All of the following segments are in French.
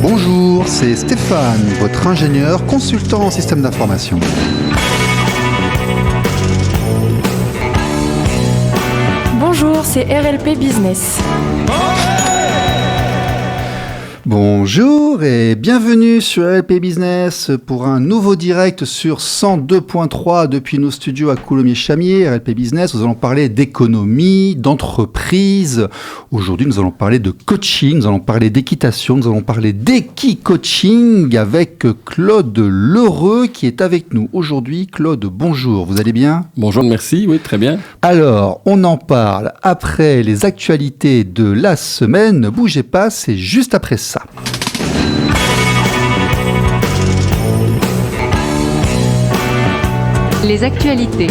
Bonjour, c'est Stéphane, votre ingénieur consultant en système d'information. Bonjour, c'est RLP Business. Bonjour et bienvenue sur RLP Business pour un nouveau direct sur 102.3 depuis nos studios à Coulommiers-Chamiers. RLP Business, nous allons parler d'économie, d'entreprise. Aujourd'hui, nous allons parler de coaching, nous allons parler d'équitation, nous allons parler d'équi-coaching avec Claude Lheureux qui est avec nous aujourd'hui. Claude, bonjour, vous allez bien ? Bonjour, merci, oui, très bien. Alors, on en parle après les actualités de la semaine. Ne bougez pas, c'est juste après ça. Les actualités.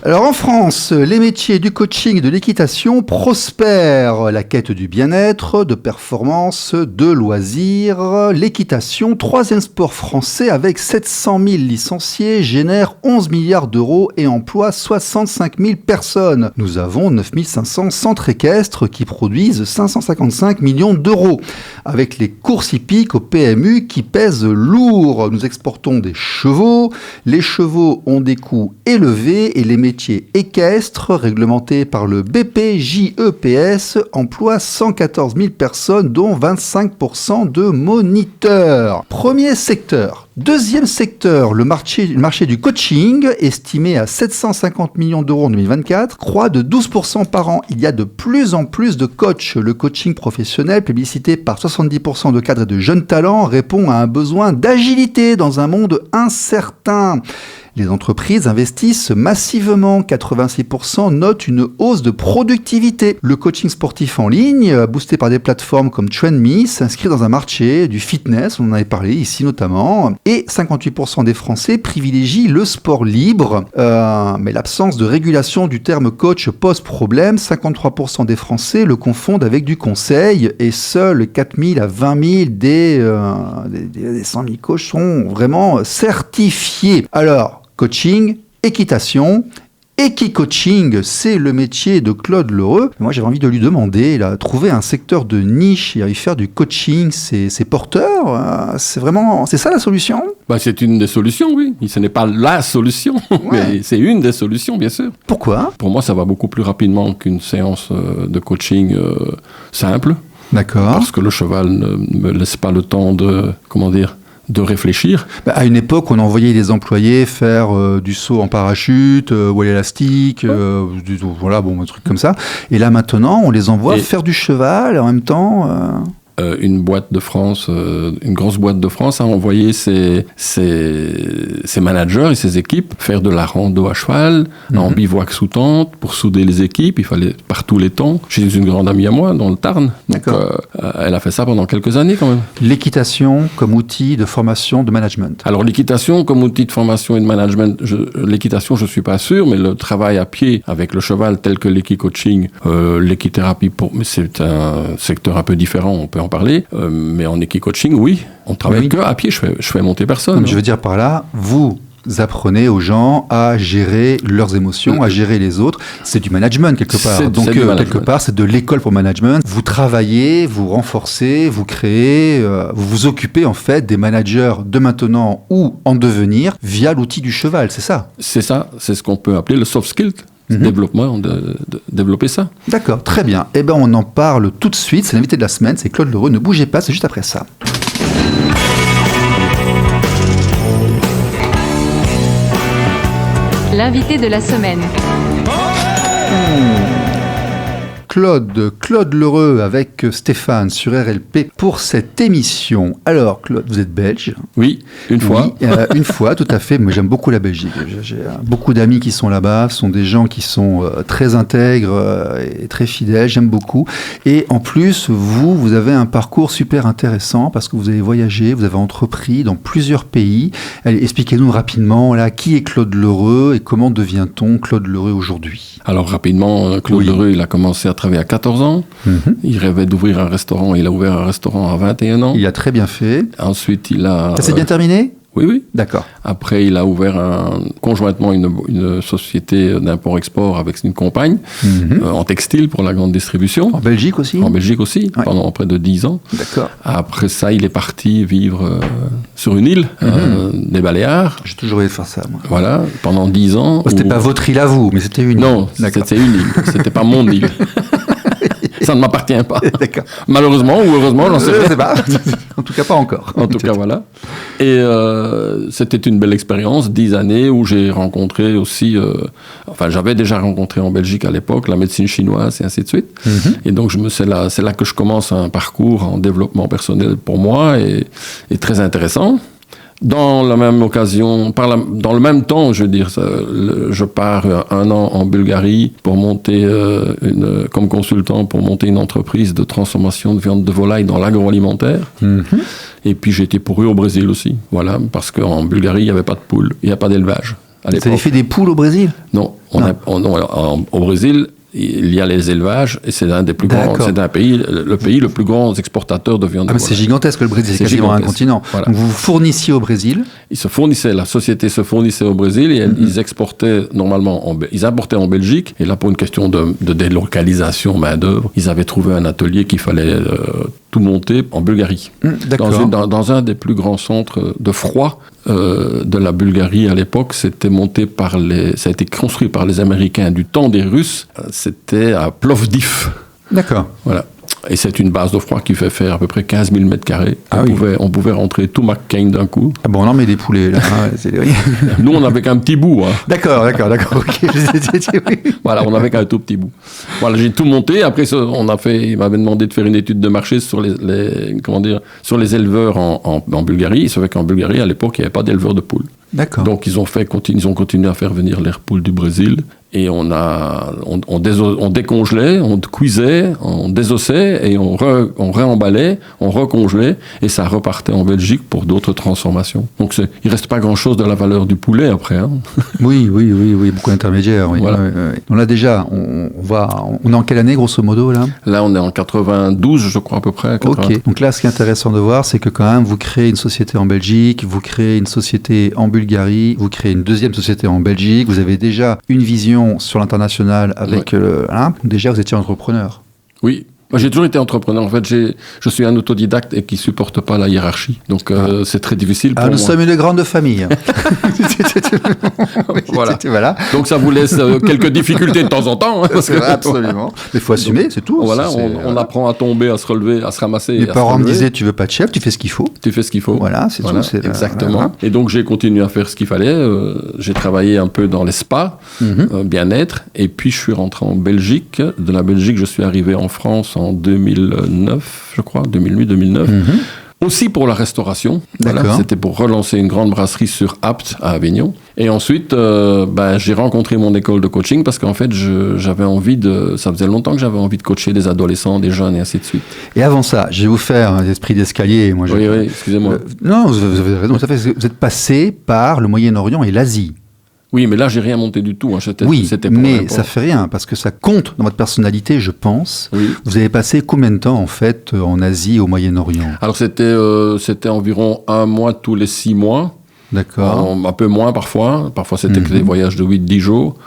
Alors en France, les métiers du coaching et de l'équitation prospèrent. La quête du bien-être, de performance, de loisirs. L'équitation, troisième sport français avec 700 000 licenciés, génère 11 milliards d'euros et emploie 65 000 personnes. Nous avons 9 500 centres équestres qui produisent 555 millions d'euros. Avec les courses hippiques au PMU qui pèsent lourd. Nous exportons des chevaux. Les chevaux ont des coûts élevés et les métiers équestres, réglementés par le BPJEPS, emploient 114 000 personnes, dont 25% de moniteurs. Premier secteur. Deuxième secteur, le marché du coaching, estimé à 750 millions d'euros en 2024, croît de 12% par an. Il y a de plus en plus de coachs. Le coaching professionnel, publicité par 70% de cadres et de jeunes talents, répond à un besoin d'agilité dans un monde incertain. Les entreprises investissent massivement, 86% notent une hausse de productivité. Le coaching sportif en ligne, boosté par des plateformes comme TrendMe, s'inscrit dans un marché du fitness, on en avait parlé ici notamment, et 58% des Français privilégient le sport libre. Mais l'absence de régulation du terme coach pose problème, 53% des Français le confondent avec du conseil, et seuls 4 000 à 20 000 des 100 000 coachs sont vraiment certifiés. Alors, coaching, équitation, équi-coaching, c'est le métier de Claude Lheureux. Moi, j'avais envie de lui demander, là, trouver un secteur de niche et y faire du coaching, c'est porteur. C'est ça la solution ? C'est une des solutions, oui. Ce n'est pas la solution, mais c'est une des solutions, bien sûr. Pourquoi ? Pour moi, ça va beaucoup plus rapidement qu'une séance de coaching simple. D'accord. Parce que le cheval ne me laisse pas le temps de réfléchir. À une époque, on envoyait les employés faire du saut en parachute ou à l'élastique, un truc comme ça. Et là, maintenant, on les envoie faire du cheval en même temps. Une grosse boîte de France a envoyé ses managers et ses équipes faire de la rando à cheval, en bivouac sous tente, pour souder les équipes. Il fallait par tous les temps. J'ai une grande amie à moi, dans le Tarn. Donc, elle a fait ça pendant quelques années quand même. L'équitation comme outil de formation, de management. Alors l'équitation comme outil de formation et de management, l'équitation je ne suis pas sûr, mais le travail à pied avec le cheval tel que l'équi-coaching, l'équithérapie, c'est un secteur un peu différent, on peut en parler, mais en équi-coaching, oui, on travaille que à pied, je fais monter personne. Je veux dire par là, vous apprenez aux gens à gérer leurs émotions, à gérer les autres. C'est du management quelque part. Donc quelque part, c'est de l'école pour management. Vous travaillez, vous renforcez, vous créez, vous vous occupez en fait des managers de maintenant ou en devenir via l'outil du cheval, c'est ça ? C'est ça, c'est ce qu'on peut appeler le soft skill. Développement, de développer ça. D'accord, très bien. On en parle tout de suite. C'est l'invité de la semaine, c'est Claude Lheureux. Ne bougez pas, c'est juste après ça. L'invité de la semaine. Claude Lheureux avec Stéphane sur RLP pour cette émission. Alors, Claude, vous êtes belge ? Oui, une fois. Oui, une fois, tout à fait. Moi, j'aime beaucoup la Belgique. J'ai beaucoup d'amis qui sont là-bas. Ce sont des gens qui sont très intègres et très fidèles. J'aime beaucoup. Et en plus, vous avez un parcours super intéressant parce que vous avez voyagé, vous avez entrepris dans plusieurs pays. Allez, expliquez-nous rapidement, là, qui est Claude Lheureux et comment devient-on Claude Lheureux aujourd'hui ? Alors, rapidement, Claude Lheureux, il a commencé à travailler à 14 ans. Il rêvait d'ouvrir un restaurant. Il a ouvert un restaurant à 21 ans. Il a très bien fait. Ensuite, il a... Ça s'est bien terminé ? Oui. D'accord. Après, il a ouvert conjointement une société d'import-export avec une compagne en textile pour la grande distribution. En Belgique aussi? En Belgique aussi, pendant près de 10 ans. D'accord. Après ça, il est parti vivre sur une île des Baléares. J'ai toujours voulu faire ça, moi. Voilà, pendant 10 ans. C'était pas votre île à vous, mais c'était une île. Non, c'était une île. C'était pas mon île. Ça ne m'appartient pas. D'accord. Malheureusement ou heureusement, j'en sais rien. Je sais pas. En tout cas, pas encore. En tout cas, voilà. Et c'était une belle expérience, 10 années où j'ai rencontré aussi... j'avais déjà rencontré en Belgique à l'époque la médecine chinoise et ainsi de suite. Et donc, c'est là que je commence un parcours en développement personnel pour moi et très intéressant. Dans la même occasion, dans le même temps, je veux dire, je pars 1 an en Bulgarie pour monter comme consultant pour monter une entreprise de transformation de viande de volaille dans l'agroalimentaire. Et puis j'ai été pourvu au Brésil aussi, voilà, parce qu'en Bulgarie il n'y avait pas de poules, il n'y a pas d'élevage. Vous avez fait des poules au Brésil? Non, au Brésil. Il y a les élevages et c'est un des plus grands, c'est le pays le plus grand exportateur de viande de volaille. C'est gigantesque, le Brésil, c'est quasiment un continent. Voilà. Donc vous vous fournissiez au Brésil? La société se fournissait au Brésil et ils exportaient ils importaient en Belgique. Et là, pour une question de délocalisation main-d'œuvre, ils avaient trouvé un atelier qu'il fallait tout monter en Bulgarie. Dans un des plus grands centres de froid de la Bulgarie à l'époque, ça a été construit par les Américains du temps des Russes. C'était à Plovdiv. D'accord. Voilà. Et c'est une base de froid qui fait faire à peu près 15 000 mètres carrés. On pouvait rentrer tout McCain d'un coup. Ah bon, on en met des poulets, là. Nous, on n'avait qu'un petit bout. Hein. D'accord, ok. Voilà, on n'avait qu'un tout petit bout. Voilà, j'ai tout monté. Après, il m'avait demandé de faire une étude de marché sur sur les éleveurs en Bulgarie. Il se fait qu'en Bulgarie, à l'époque, il n'y avait pas d'éleveurs de poules. D'accord. Donc, ils ont continué à faire venir les poules du Brésil. Et on décongelait, on cuisait, on désossait et on réemballait, on recongelait et ça repartait en Belgique pour d'autres transformations. Donc il reste pas grand-chose de la valeur du poulet après. Hein. Oui, beaucoup d'intermédiaires. Oui. Voilà. Donc là déjà, on est en quelle année grosso modo là? Là on est en 92 je crois à peu près. 80. Ok, donc là ce qui est intéressant de voir c'est que quand même vous créez une société en Belgique, vous créez une société en Bulgarie, vous créez une deuxième société en Belgique, vous avez déjà une vision sur l'international avec... déjà, vous étiez entrepreneur. Oui. Moi, j'ai toujours été entrepreneur. En fait, je suis un autodidacte et qui supporte pas la hiérarchie. Donc, c'est très difficile pour moi. Nous sommes une grande famille. Voilà. Donc, ça vous laisse quelques difficultés de temps en temps. Hein, absolument. Mais il faut assumer, c'est tout. Voilà, on apprend à tomber, à se relever, à se ramasser. Mes parents me disaient, tu veux pas de chef, tu fais ce qu'il faut. Tu fais ce qu'il faut. Voilà, c'est tout. Exactement. Voilà. Et donc, j'ai continué à faire ce qu'il fallait. J'ai travaillé un peu dans les spas, bien-être. Et puis, je suis rentré en Belgique. De la Belgique, je suis arrivé en France en 2009, je crois, 2008-2009. Aussi pour la restauration. Voilà, c'était pour relancer une grande brasserie sur Apt à Avignon. Et ensuite, j'ai rencontré mon école de coaching parce qu'en fait, ça faisait longtemps que j'avais envie de coacher des adolescents, des jeunes et ainsi de suite. Et avant ça, je vais vous faire un esprit d'escalier. Oui, excusez-moi. Non, vous avez raison. Vous êtes passé par le Moyen-Orient et l'Asie. Oui, mais là, j'ai rien monté du tout. Hein. C'était mais ça fait rien, parce que ça compte dans votre personnalité, je pense. Oui. Vous avez passé combien de temps, en fait, en Asie et au Moyen-Orient? Alors, c'était environ 1 mois tous les 6 mois. D'accord. Un peu moins, parfois. Parfois, c'était que des voyages de 8-10 jours.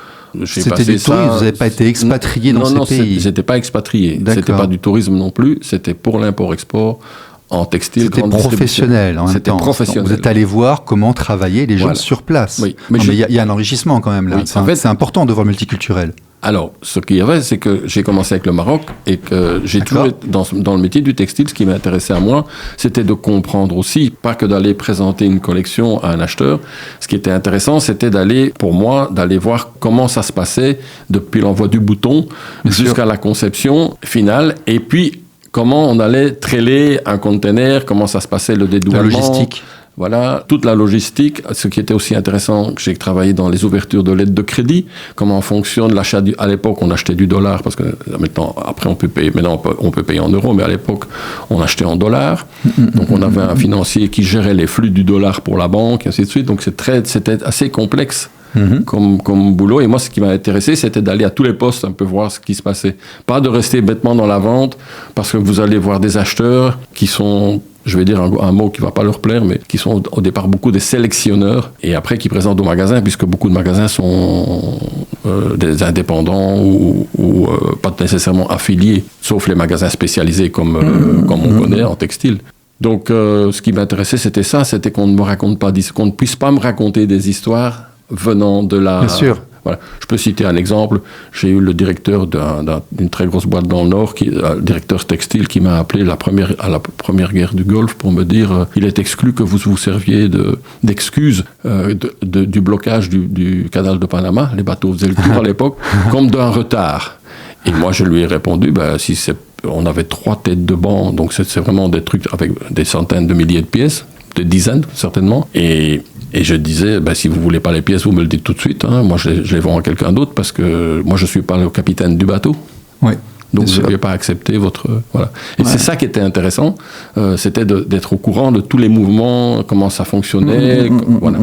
C'était du tourisme, vous n'avez pas été expatrié dans ces pays? Non, j'étais pas expatrié. C'était pas du tourisme non plus, c'était pour l'import-export. En textile, c'était professionnel en même temps. C'était professionnel. Donc vous êtes allé voir comment travaillaient les gens sur place. Oui. Mais il y a un enrichissement quand même là. Oui, c'est important de voir multiculturel. Alors, ce qu'il y avait, c'est que j'ai commencé avec le Maroc et que j'ai toujours été dans le métier du textile. Ce qui m'intéressait à moi, c'était de comprendre aussi, pas que d'aller présenter une collection à un acheteur. Ce qui était intéressant, c'était d'aller voir comment ça se passait depuis l'envoi du bouton jusqu'à la conception finale. Et puis, comment on allait tréler un conteneur, comment ça se passait, le dédouanement. La logistique. Voilà, toute la logistique. Ce qui était aussi intéressant, j'ai travaillé dans les ouvertures de lettres de crédit, comment fonctionne l'achat à l'époque, on achetait du dollar, parce que maintenant, après, on peut payer en euros, mais à l'époque, on achetait en dollars. Donc, on avait un financier qui gérait les flux du dollar pour la banque, et ainsi de suite. Donc, c'était assez complexe. Comme boulot. Et moi, ce qui m'a intéressé, c'était d'aller à tous les postes un peu voir ce qui se passait. Pas de rester bêtement dans la vente, parce que vous allez voir des acheteurs qui sont je vais dire un mot qui ne va pas leur plaire, mais qui sont au départ beaucoup des sélectionneurs et après qui présentent au magasin, puisque beaucoup de magasins sont des indépendants ou pas nécessairement affiliés, sauf les magasins spécialisés comme on connaît en textile. Donc, ce qui m'intéressait, c'était ça, c'était qu'on ne puisse pas me raconter des histoires venant de la... Bien sûr. Voilà. Je peux citer un exemple. J'ai eu le directeur d'une très grosse boîte dans le Nord, directeur textile, qui m'a appelé à la première guerre du Golfe pour me dire il est exclu que vous vous serviez d'excuses du blocage du canal de Panama. Les bateaux faisaient le tour à l'époque, comme d'un retard. Et moi, je lui ai répondu on avait 3 têtes de banc, donc c'est vraiment des trucs avec des centaines de milliers de pièces, des dizaines certainement. Et je disais, si vous ne voulez pas les pièces, vous me le dites tout de suite. Hein. Moi, je les vends à quelqu'un d'autre parce que moi, je ne suis pas le capitaine du bateau. Oui, donc, je ne vais pas accepter votre... Voilà. Et c'est ça qui était intéressant, c'était d'être au courant de tous les mouvements, comment ça fonctionnait. Voilà.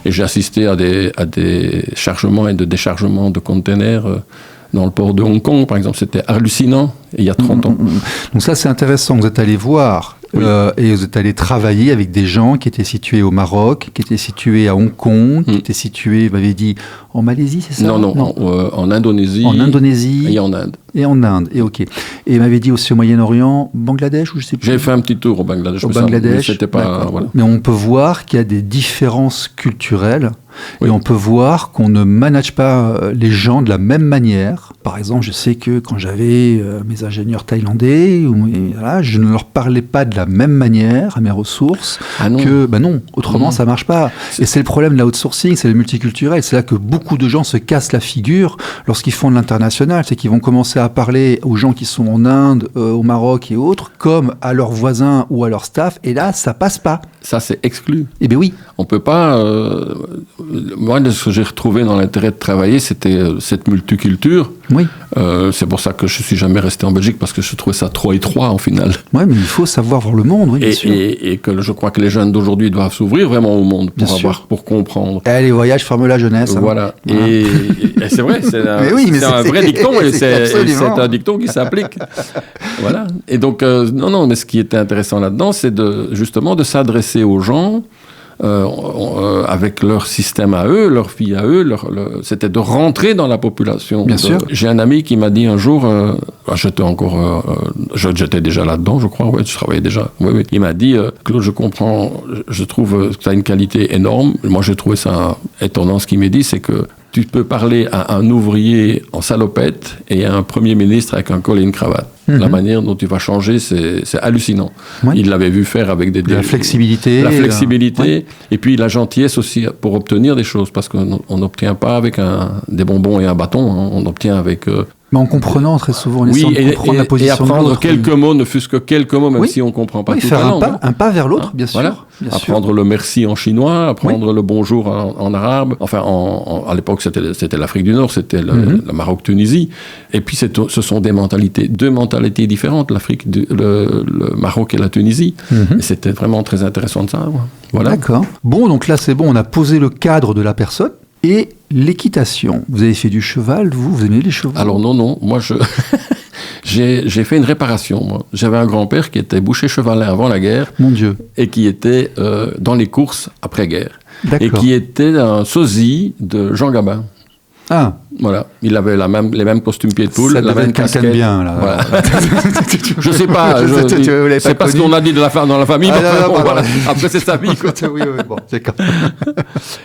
Et j'ai assisté à des chargements et de déchargements de containers dans le port de Hong Kong, par exemple. C'était hallucinant, il y a 30 ans. Donc ça, c'est intéressant. Vous êtes allé voir et vous êtes allé travailler avec des gens qui étaient situés au Maroc, qui étaient situés à Hong Kong, qui étaient situés, vous m'avez dit, en Malaisie, c'est ça? Non. En Indonésie. En Indonésie. Et en Inde. Et en Inde, et ok. Et vous m'avez dit aussi au Moyen-Orient, Bangladesh, ou je sais plus. J'ai fait un petit tour au Bangladesh. Mais c'était pas... Voilà. Mais on peut voir qu'il y a des différences culturelles. Et on peut voir qu'on ne manage pas les gens de la même manière. Par exemple, je sais que quand j'avais mes ingénieurs thaïlandais, je ne leur parlais pas de la même manière à mes ressources que... non, autrement ça ne marche pas. Et c'est le problème de l'outsourcing, c'est le multiculturel. C'est là que beaucoup de gens se cassent la figure lorsqu'ils font de l'international. C'est qu'ils vont commencer à parler aux gens qui sont en Inde, au Maroc et autres, comme à leurs voisins ou à leur staff. Et là, ça passe pas. Ça, c'est exclu. Eh bien oui. On ne peut pas... Moi, ce que j'ai retrouvé dans l'intérêt de travailler, c'était cette multiculture. Oui. C'est pour ça que je ne suis jamais resté en Belgique, parce que je trouvais ça trop étroit, en final. Oui, mais il faut savoir voir le monde, oui, bien sûr. Et que je crois que les jeunes d'aujourd'hui doivent s'ouvrir vraiment au monde pour comprendre. Les voyages forment la jeunesse. Voilà. Et c'est vrai, c'est un vrai dicton, et c'est un dicton qui s'applique. Voilà. Et donc, mais ce qui était intéressant là-dedans, c'est justement de s'adresser aux gens avec leur système à eux, leur vie à eux, c'était de rentrer dans la population. Bien sûr. J'ai un ami qui m'a dit un jour, j'étais déjà là-dedans, je crois, je travaillais déjà. Oui. Il m'a dit, Claude, je comprends, je trouve que tu as une qualité énorme. Moi, j'ai trouvé ça étonnant. Ce qu'il m'a dit, c'est que tu peux parler à un ouvrier en salopette et à un premier ministre avec un col et une cravate. La manière dont tu vas changer, c'est hallucinant. Oui. Il l'avait vu faire avec la flexibilité. La flexibilité, et puis la gentillesse aussi pour obtenir des choses, parce qu'on n'obtient pas avec des bonbons et un bâton, hein, on obtient avec... Mais en comprenant très souvent, en essayant de comprendre la position et apprendre quelques mots, ne fût-ce que quelques mots, même si on ne comprend pas tout faire un pas vers l'autre, bien sûr. Voilà. Apprendre le merci en chinois, apprendre le bonjour en arabe. Enfin, à l'époque, c'était l'Afrique du Nord, c'était le Maroc-Tunisie. Et puis, ce sont deux mentalités différentes, le Maroc et la Tunisie. Et c'était vraiment très intéressant de ça. Voilà. D'accord. Bon, donc là, c'est bon, on a posé le cadre de la personne. Et l'équitation. Vous avez fait du cheval, vous aimez les chevaux? Alors non, moi j'ai fait une réparation. Moi. J'avais un grand-père qui était boucher chevalin avant la guerre. Mon Dieu. Et qui était dans les courses après-guerre. D'accord. Et qui était un sosie de Jean Gabin. Ah. Voilà, il avait les mêmes costumes pieds de poule, la même casquette. Bien, là. Voilà. Je sais pas, c'est pas ce qu'on a dit dans la famille. Voilà. Après, c'est sa vie. Oui, bon, d'accord.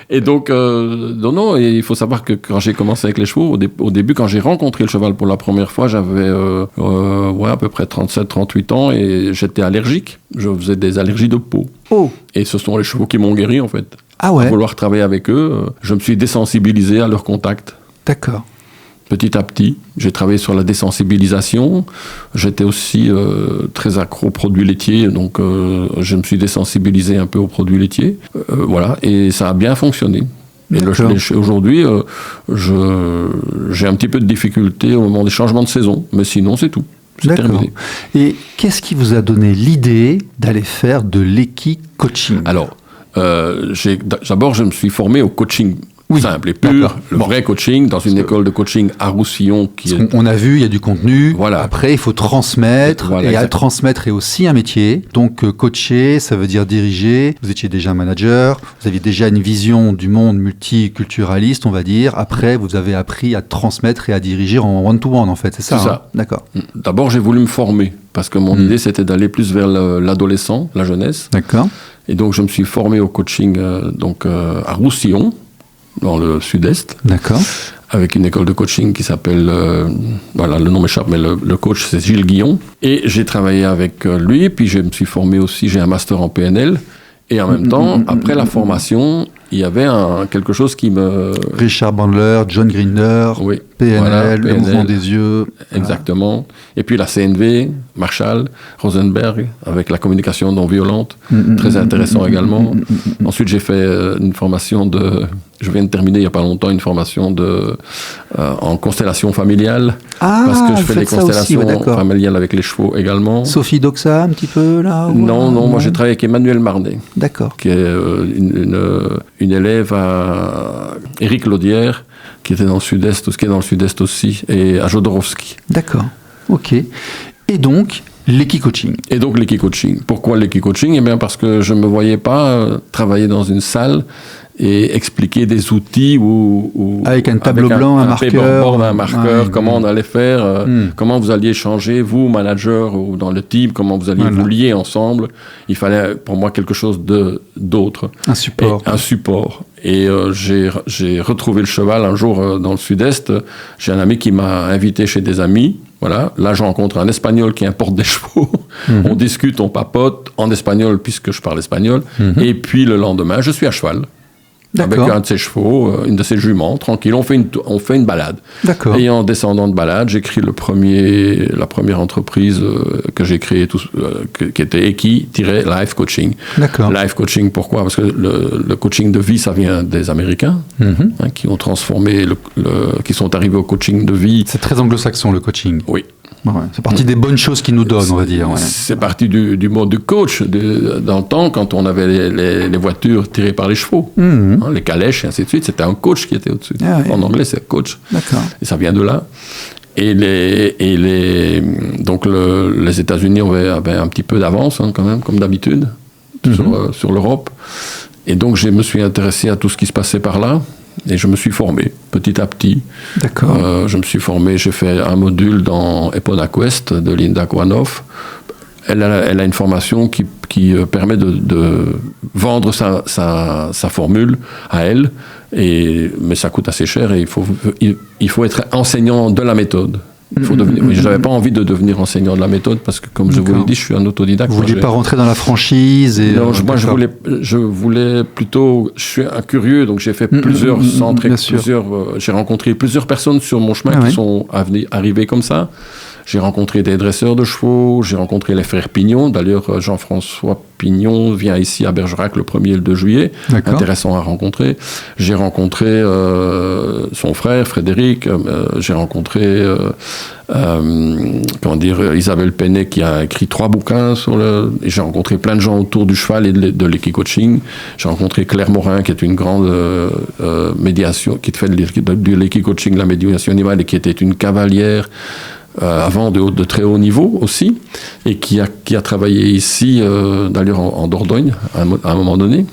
Et donc, et il faut savoir que quand j'ai commencé avec les chevaux, au début, quand j'ai rencontré le cheval pour la première fois, j'avais à peu près 37-38 ans et j'étais allergique. Je faisais des allergies de peau. Oh. Et ce sont les chevaux qui m'ont guéri, en fait. Ah ouais. À vouloir travailler avec eux, je me suis désensibilisé à leur contact. D'accord. Petit à petit, j'ai travaillé sur la désensibilisation. J'étais aussi très accro aux produits laitiers, donc je me suis désensibilisé un peu aux produits laitiers. Voilà, et ça a bien fonctionné. Et aujourd'hui, j'ai un petit peu de difficulté au moment des changements de saison, mais sinon c'est tout. C'est terminé. Et qu'est-ce qui vous a donné l'idée d'aller faire de l'équi-coaching? Alors, d'abord, je me suis formé au coaching simple et pur, d'accord. le vrai coaching dans une école de coaching à Roussillon qui est... On a vu, il y a du contenu. Voilà. Après, il faut transmettre. Voilà, et à exactement. transmettre est aussi un métier. Donc, coacher, ça veut dire diriger. Vous étiez déjà manager. Vous aviez déjà une vision du monde multiculturaliste, on va dire. Après, vous avez appris à transmettre et à diriger en one-to-one, en fait. C'est ça. C'est ça. D'accord. D'abord, j'ai voulu me former parce que mon idée, c'était d'aller plus vers l'adolescent, la jeunesse. D'accord. Et donc, je me suis formé au coaching à Roussillon, dans le sud-est, D'accord. avec une école de coaching qui s'appelle, voilà, le nom m'échappe, mais le coach, c'est Gilles Guillon. Et j'ai travaillé avec lui, puis je me suis formé aussi, j'ai un master en PNL. Et en même temps, après la formation, il y avait quelque chose qui me... Richard Bandler, John Grinder, Oui, PNL, voilà, le PNL. mouvement des yeux. Exactement. Et puis la CNV, Marshall, Rosenberg, avec la communication non violente, très intéressant également. Ensuite, j'ai fait une formation je viens de terminer il n'y a pas longtemps une formation en constellation familiale, parce que je fais des constellations familiales avec les chevaux également. Sophie Doxa, un petit peu là Non, moi j'ai travaillé avec Emmanuel Marnet, d'accord, qui est une élève à Éric Laudière, qui était dans le sud-est, qui est dans le sud-est aussi, et à Jodorowsky. D'accord, ok. Et donc, l'équi-coaching. Et donc l'équi-coaching. Pourquoi l'équi-coaching ? Eh bien parce que je ne me voyais pas travailler dans une salle et expliquer des outils ou avec un tableau blanc, un marqueur. Paperboard, un marqueur, comment on allait faire, comment vous alliez changer, vous, manager ou dans le team, comment vous alliez vous lier ensemble. Il fallait pour moi quelque chose d'autre. Un support. Un support. Et j'ai retrouvé le cheval un jour dans le sud-est. J'ai un ami qui m'a invité chez des amis. Voilà. Là, je rencontre un Espagnol qui importe des chevaux. On discute, on papote en espagnol puisque je parle espagnol. Et puis le lendemain, je suis à cheval. D'accord. Avec un de ses chevaux, une de ses juments, tranquille, on fait une balade. D'accord. Et en descendant de balade, j'ai créé la première entreprise que j'ai créée, qui était Eki-Life Coaching. D'accord. Life Coaching, pourquoi ? Parce que le coaching de vie, ça vient des Américains, qui ont transformé, qui sont arrivés au coaching de vie. C'est très anglo-saxon, le coaching. Oui. Ouais, c'est partie des bonnes choses qu'ils nous donnent, on va dire. Ouais. C'est parti du mode du coach, dans le temps, quand on avait les voitures tirées par les chevaux, les calèches et ainsi de suite, c'était un coach qui était au-dessus. En anglais, c'est coach. D'accord. Et ça vient de là. Et donc les États-Unis avaient un petit peu d'avance, quand même, comme d'habitude, sur l'Europe. Et donc, je me suis intéressé à tout ce qui se passait par là. Et je me suis formé petit à petit. D'accord. Je me suis formé, j'ai fait un module dans Epona Quest de Linda Kwanoff. Elle a une formation qui permet de vendre sa formule à elle, mais ça coûte assez cher et il faut être enseignant de la méthode. Je n'avais pas envie de devenir enseignant de la méthode parce que, comme je vous l'ai dit, je suis un autodidacte. Vous ne vouliez pas rentrer dans la franchise Non, moi je voulais plutôt. Je suis un curieux, donc j'ai fait plusieurs centres, j'ai rencontré plusieurs personnes sur mon chemin qui sont arrivées comme ça. J'ai rencontré des dresseurs de chevaux, j'ai rencontré les frères Pignon. D'ailleurs, Jean-François Pignon vient ici à Bergerac le 1er et le 2 juillet. D'accord. Intéressant à rencontrer. J'ai rencontré son frère, Frédéric. J'ai rencontré Isabelle Penet qui a écrit 3 bouquins et j'ai rencontré plein de gens autour du cheval et de l'équi-coaching. J'ai rencontré Claire Morin qui est une grande médiation, qui fait de l'équi-coaching, la médiation animale, et qui était une cavalière avant de très haut niveau aussi, et qui a travaillé ici, d'ailleurs en Dordogne, à un moment donné,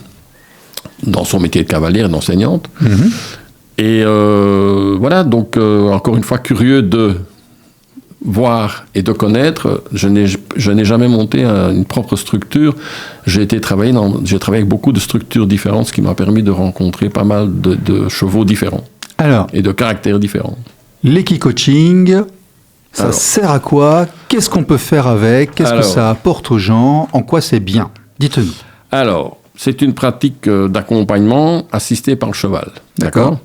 dans son métier de cavalière, d'enseignante. Et voilà, donc encore une fois, curieux de voir et de connaître. Je n'ai jamais monté une propre structure. J'ai travaillé avec beaucoup de structures différentes, ce qui m'a permis de rencontrer pas mal de chevaux différents. Et de caractères différents. L'équi-coaching, ça sert à quoi ? Qu'est-ce qu'on peut faire avec ? Qu'est-ce que ça apporte aux gens ? En quoi c'est bien ? Dites-nous. Alors, c'est une pratique d'accompagnement assistée par le cheval, d'accord,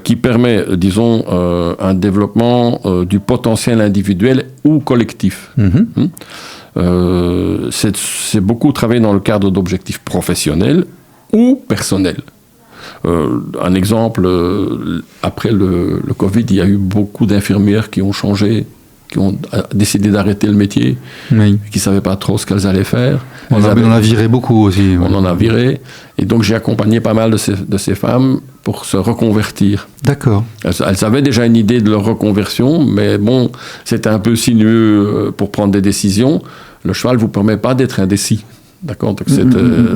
qui permet, disons, un développement du potentiel individuel ou collectif. C'est beaucoup travaillé dans le cadre d'objectifs professionnels ou personnels. Un exemple, après le Covid, il y a eu beaucoup d'infirmières qui ont changé qui ont décidé d'arrêter le métier, Oui. qui ne savaient pas trop ce qu'elles allaient faire. On en a viré beaucoup aussi. On en a viré. Et donc, j'ai accompagné pas mal de ces femmes pour se reconvertir. D'accord. Elles avaient déjà une idée de leur reconversion, mais bon, c'était un peu sinueux pour prendre des décisions. Le cheval ne vous permet pas d'être indécis. D'accord. Donc,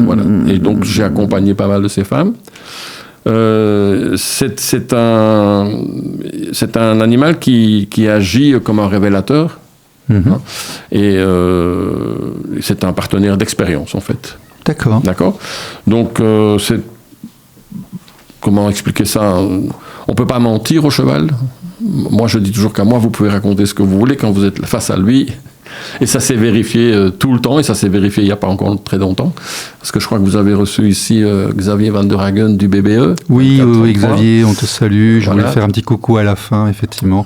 voilà. Et donc, j'ai accompagné pas mal de ces femmes. C'est un animal qui agit comme un révélateur. Hein, et c'est un partenaire d'expérience, en fait. D'accord. D'accord. Donc, comment expliquer ça? On ne peut pas mentir au cheval. Moi, je dis toujours qu'à moi, vous pouvez raconter ce que vous voulez quand vous êtes face à lui. Et ça s'est vérifié tout le temps, et ça s'est vérifié il n'y a pas encore très longtemps. Parce que je crois que vous avez reçu ici Xavier Van der Hagen du BBE. Oui, Xavier, on te salue. Je voulais faire un petit coucou à la fin, effectivement.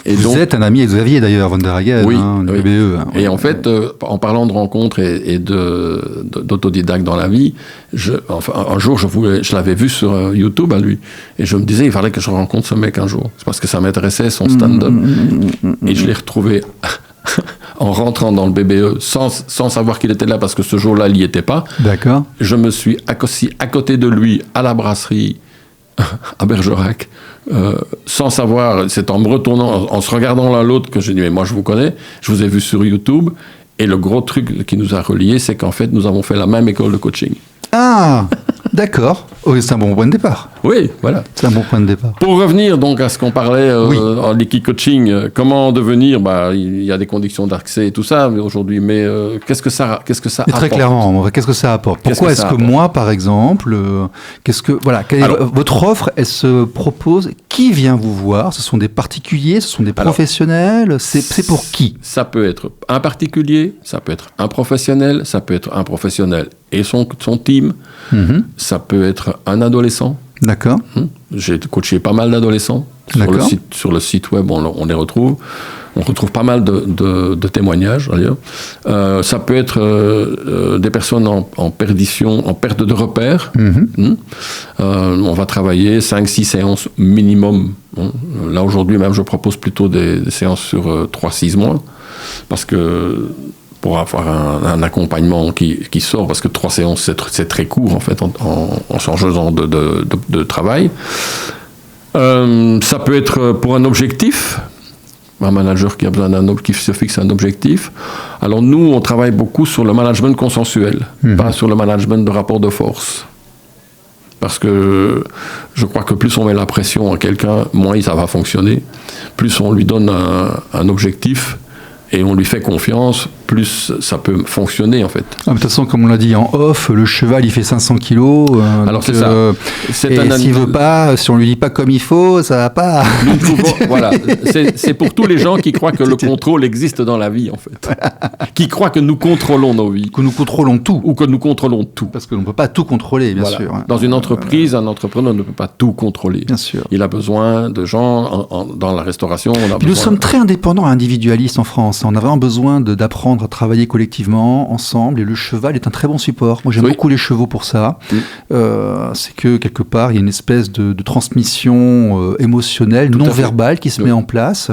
Et vous êtes un ami avec Xavier, d'ailleurs, Van der Hagen, oui, du oui. BBE. Hein. Et en fait, en parlant de rencontres et d'autodidacte dans la vie, un jour, je l'avais vu sur YouTube à lui. Et je me disais, il fallait que je rencontre ce mec un jour. C'est parce que ça m'intéressait, son stand-up. Et je l'ai retrouvé en rentrant dans le BBE sans savoir qu'il était là, parce que ce jour-là, il n'y était pas. D'accord. Je me suis assis à côté de lui à la brasserie à Bergerac, sans savoir, c'est en me retournant, en se regardant l'un l'autre, que j'ai dit, mais moi je vous connais, je vous ai vu sur YouTube, et le gros truc qui nous a reliés, c'est qu'en fait, nous avons fait la même école de coaching. Ah, d'accord. Oh, c'est un bon point de départ. Oui, voilà. C'est un bon point de départ. Pour revenir donc à ce qu'on parlait en liquid coaching, comment devenir, il y a des conditions d'accès et tout ça aujourd'hui, mais qu'est-ce que ça apporte? Très clairement, qu'est-ce que ça apporte? Pourquoi est-ce que moi, par exemple, votre offre, elle se propose, qui vient vous voir? Ce sont des particuliers, ce sont des professionnels, c'est pour qui? Ça peut être un particulier, ça peut être un professionnel, ça peut être un professionnel et son team, ça peut être un adolescent. D'accord. J'ai coaché pas mal d'adolescents. Sur le site web, on les retrouve. On retrouve pas mal de témoignages, d'ailleurs. Ça peut être des personnes en perdition, en perte de repères. On va travailler 5-6 séances minimum. Là, aujourd'hui, même, je propose plutôt des séances sur 3-6 mois. Parce que pour avoir un accompagnement qui sort, parce que 3 séances, c'est très court, en fait, en changeant de travail. Ça peut être pour un objectif, un manager qui a besoin qui se fixe un objectif. Alors nous, on travaille beaucoup sur le management consensuel, pas sur le management de rapport de force. Parce que je crois que plus on met la pression à quelqu'un, moins ça va fonctionner. Plus on lui donne un objectif, et on lui fait confiance, plus ça peut fonctionner, en fait. De toute façon, comme on l'a dit en off, le cheval, il fait 500 kilos. Alors, c'est ça. Et s'il veut pas, si on lui dit pas comme il faut, ça va pas. Nous pouvons, voilà. C'est pour tous les gens qui croient que le contrôle existe dans la vie, en fait. Qui croient que nous contrôlons nos vies. Que nous contrôlons tout. Ou que nous contrôlons tout. Parce qu'on ne peut pas tout contrôler, bien sûr. Dans une entreprise, un entrepreneur ne peut pas tout contrôler. Bien sûr. Il a besoin de gens dans la restauration. Nous sommes très indépendants et individualistes en France. On a vraiment besoin d'apprendre à travailler collectivement, ensemble, et le cheval est un très bon support. Moi, j'aime beaucoup les chevaux pour ça. C'est que, quelque part, il y a une espèce de transmission émotionnelle, non verbale, qui se met en place,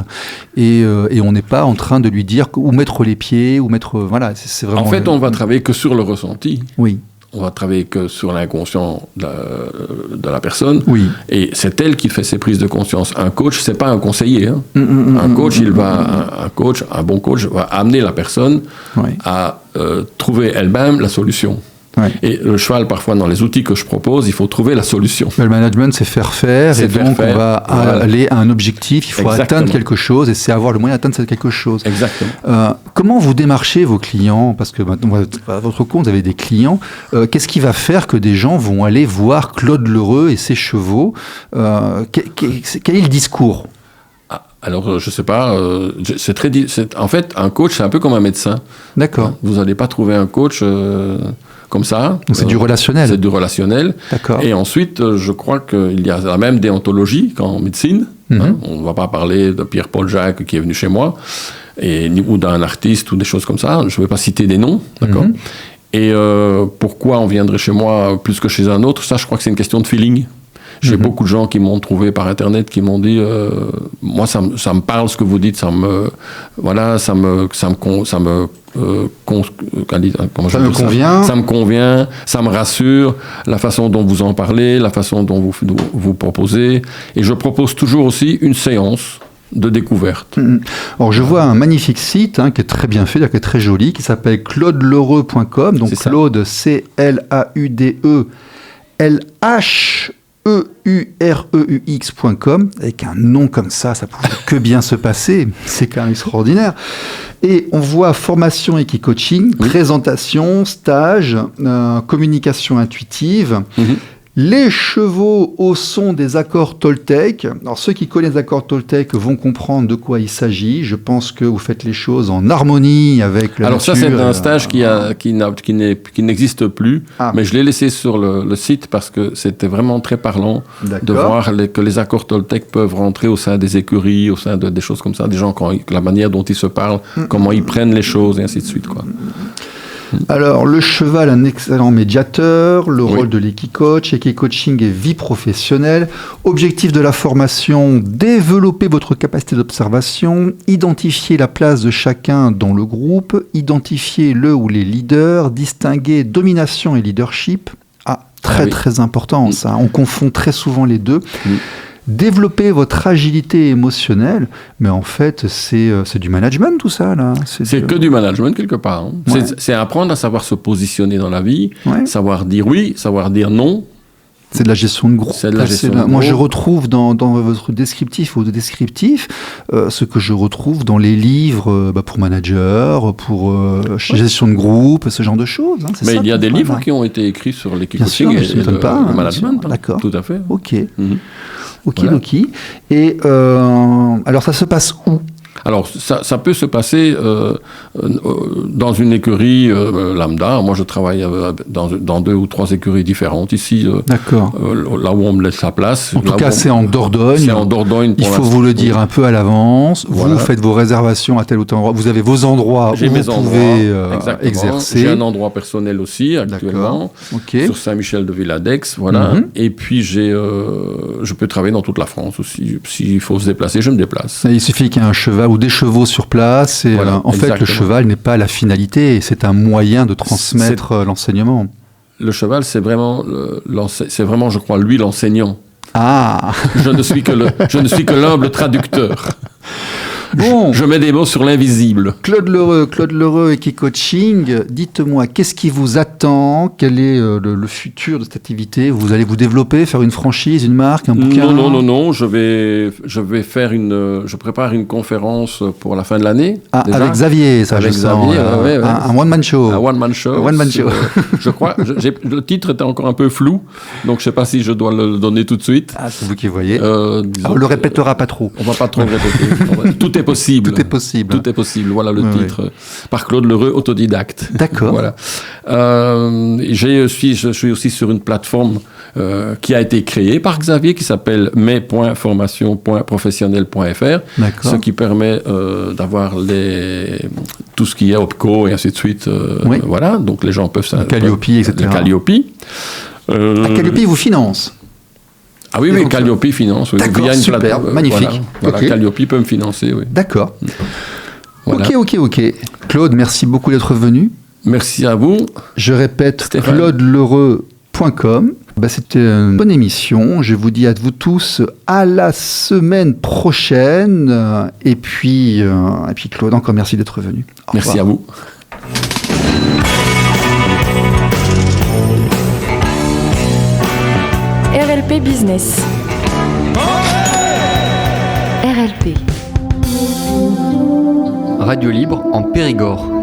et on n'est pas en train de lui dire où mettre les pieds, où mettre... voilà, c'est vraiment... En fait, on va travailler que sur le ressenti. Oui. On va travailler que sur l'inconscient de la personne. Oui. Et c'est elle qui fait ses prises de conscience. Un coach, c'est pas un conseiller. Hein. Un bon coach va amener la personne à trouver elle-même la solution. Ouais. Et le cheval, parfois, dans les outils que je propose, il faut trouver la solution. Le management, c'est faire faire, et donc on va aller à un objectif, il faut atteindre quelque chose, et c'est avoir le moyen d'atteindre cette quelque chose. Exactement. Comment vous démarchez vos clients? Parce que maintenant, à votre compte, vous avez des clients. Qu'est-ce qui va faire que des gens vont aller voir Claude Lheureux et ses chevaux? Quel est le discours? Alors, je sais pas, en fait, un coach, c'est un peu comme un médecin. D'accord. Vous n'allez pas trouver un coach comme ça. Donc c'est du relationnel. C'est du relationnel. D'accord. Et ensuite, je crois qu'il y a la même déontologie qu'en médecine. On ne va pas parler de Pierre-Paul Jacques qui est venu chez moi, ou d'un artiste ou des choses comme ça. Je ne vais pas citer des noms, d'accord. Et pourquoi on viendrait chez moi plus que chez un autre? Ça, je crois que c'est une question de feeling. J'ai beaucoup de gens qui m'ont trouvé par Internet, qui m'ont dit, moi, ça me parle ce que vous dites, ça me convient, ça me rassure, la façon dont vous en parlez, la façon dont vous proposez. Et je propose toujours aussi une séance de découverte. Alors je vois un magnifique site qui est très bien fait, qui est très joli, qui s'appelle claudelereux.com. Donc Claude, C-L-A-U-D-E L-H-E-U-R-E-U-X.com. Avec un nom comme ça pouvait que bien se passer. C'est quand même extraordinaire. Et on voit formation Equi-Coaching, présentation, stage, communication intuitive. Les chevaux au son des accords Toltec. Alors ceux qui connaissent les accords Toltec vont comprendre de quoi il s'agit. Je pense que vous faites les choses en harmonie avec la nature. Alors ça, c'est un stage qui n'existe plus, mais je l'ai laissé sur le site parce que c'était vraiment très parlant de voir que les accords Toltec peuvent rentrer au sein des écuries, au sein des choses comme ça, des gens, la manière dont ils se parlent, comment ils prennent les choses et ainsi de suite, quoi. Alors, le cheval, un excellent médiateur, le rôle de l'Equi-Coach, Equi-Coaching et vie professionnelle. Objectif de la formation, développer votre capacité d'observation, identifier la place de chacun dans le groupe, identifier le ou les leaders, distinguer domination et leadership. Très important ça, on confond très souvent les deux. Développer votre agilité émotionnelle, mais en fait, c'est du management tout ça, là. C'est que du management, quelque part. C'est apprendre à savoir se positionner dans la vie, savoir dire oui, savoir dire non. C'est de la gestion de groupe. Moi, je retrouve dans votre descriptif ou descriptif ce que je retrouve dans les livres pour managers, pour gestion de groupe, ce genre de choses. Mais il y a des livres qui ont été écrits sur l'Equi-Coaching et le management. D'accord. Tout à fait. Ok. Et alors, ça se passe où ? Alors, ça peut se passer dans une écurie lambda. Moi, je travaille dans 2 ou 3 écuries différentes ici. D'accord. Là où on me laisse la place. En tout cas, c'est en Dordogne. C'est en Dordogne. Il faut vous le dire un peu à l'avance. Voilà. Vous faites vos réservations à tel ou tel endroit. Vous avez vos endroits où vous pouvez exercer. J'ai un endroit personnel aussi, actuellement, sur Saint-Michel de Villadex. Voilà. Et puis, je peux travailler dans toute la France aussi. S'il faut se déplacer, je me déplace. Il suffit qu'il y ait un cheval ou des chevaux sur place. Et en fait, le cheval n'est pas la finalité, c'est un moyen de transmettre l'enseignement. Le cheval, c'est vraiment, je crois, lui l'enseignant. Je ne suis que l'humble traducteur. Bon. Je mets des mots sur l'invisible. Claude Lereux, Equi-Coaching, dites-moi, qu'est-ce qui vous attend ? Quel est le futur de cette activité ? Vous allez vous développer, faire une franchise, une marque, un bouquin ? Non. Je prépare une conférence pour la fin de l'année. Avec Xavier, ça, avec Xavier, un one-man show. Un one-man show. Je crois, le titre était encore un peu flou, donc je ne sais pas si je dois le donner tout de suite. C'est vous qui voyez. On le répétera pas trop. On va pas trop le répéter. Tout est possible. Tout est possible. Voilà le titre. Par Claude Lereux, autodidacte. D'accord. Voilà. Je suis aussi sur une plateforme qui a été créée par Xavier, qui s'appelle mes.formation.professionnel.fr. Ce qui permet d'avoir tout ce qui est OPCO et ainsi de suite. Voilà. Donc les gens peuvent... Calliope, etc. Calliope. Calliope vous finance. Ah oui, Calliope finance. D'accord, super, magnifique. Voilà, Calliope peut me financer, oui. D'accord. Voilà. Ok. Claude, merci beaucoup d'être venu. Merci à vous. Je répète, claudelereux.com. C'était une bonne émission. Je vous dis à vous tous à la semaine prochaine. Et puis Claude, encore merci d'être venu. Merci à vous. RLP Business. RLP. Radio libre en Périgord.